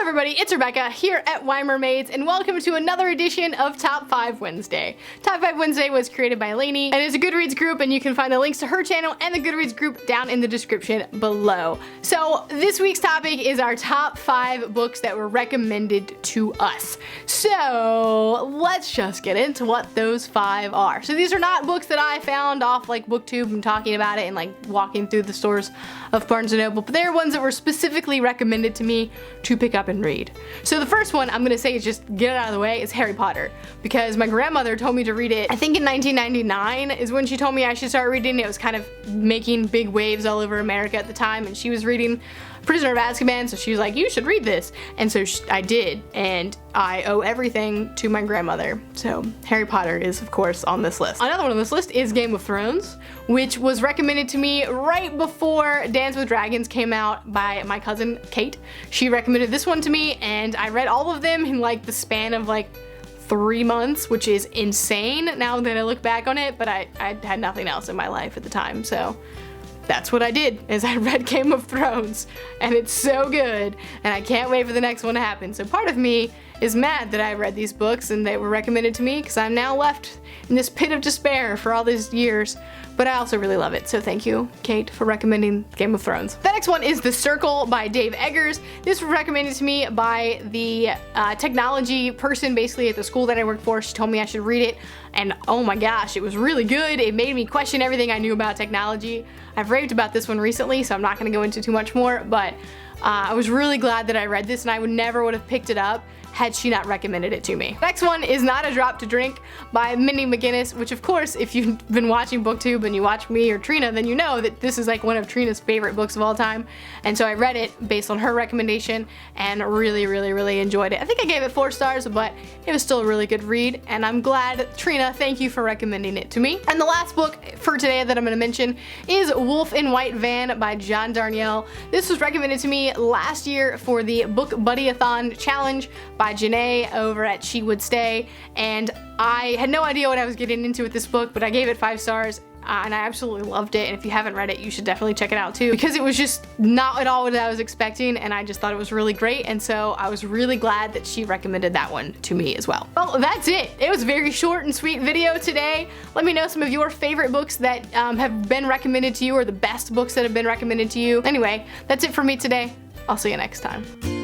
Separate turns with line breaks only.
everybody, it's Rebecca here at Why Mermaids, and welcome to another edition of Top 5 Wednesday. Top 5 Wednesday was created by Lainey, and is a Goodreads group, and you can find the links to her channel and the Goodreads group down in the description below. So this week's topic is our top 5 books that were recommended to us. So let's just get into what those 5 are. So these are not books that I found off like BookTube and talking about it and like walking through the stores of Barnes & Noble, but they're ones that were specifically recommended to me to pick up and read. So the first one I'm gonna say is just get it out of the way is Harry Potter, because my grandmother told me to read it, I think in 1999 is when she told me I should start reading it. It was kind of making big waves all over America at the time, and she was reading Prisoner of Azkaban, so she was like, you should read this. And so I did, and I owe everything to my grandmother. So Harry Potter is of course on this list. Another one on this list is Game of Thrones, which was recommended to me right before Dance with Dragons came out by my cousin Kate. She recommended this one to me, and I read all of them in like the span of like 3 months, which is insane now that I look back on it, but I had nothing else in my life at the time, so that's what I did, is I read Game of Thrones, and it's so good, and I can't wait for the next one to happen. So part of me is mad that I read these books and they were recommended to me, because I'm now left in this pit of despair for all these years, but I also really love it. So thank you, Kate, for recommending Game of Thrones. The next one is The Circle by Dave Eggers. This was recommended to me by the technology person basically at the school that I work for. She told me I should read it, and oh my gosh, it was really good. It made me question everything I knew about technology. I've raved about this one recently, so I'm not going to go into too much more, but I was really glad that I read this, and I never would have picked it up had she not recommended it to me. Next one is Not a Drop to Drink by Mindy McGinnis, which of course, if you've been watching BookTube and you watch me or Trina, then you know that this is like one of Trina's favorite books of all time. And so I read it based on her recommendation and really enjoyed it. I think I gave it 4 stars, but it was still a really good read, and I'm glad. Trina, thank you for recommending it to me. And the last book for today that I'm going to mention is Wolf in White Van by John Darnielle. This was recommended to me last year for the Book Buddy-a-thon challenge by Janae over at She Would Stay, and I had no idea what I was getting into with this book, but I gave it 5 stars. And I absolutely loved it, and if you haven't read it, you should definitely check it out too, because it was just not at all what I was expecting, and I just thought it was really great, and so I was really glad that she recommended that one to me as well. Well, that's it. It was a very short and sweet video today. Let me know some of your favorite books that have been recommended to you, or the best books that have been recommended to you. Anyway, that's it for me today. I'll see you next time.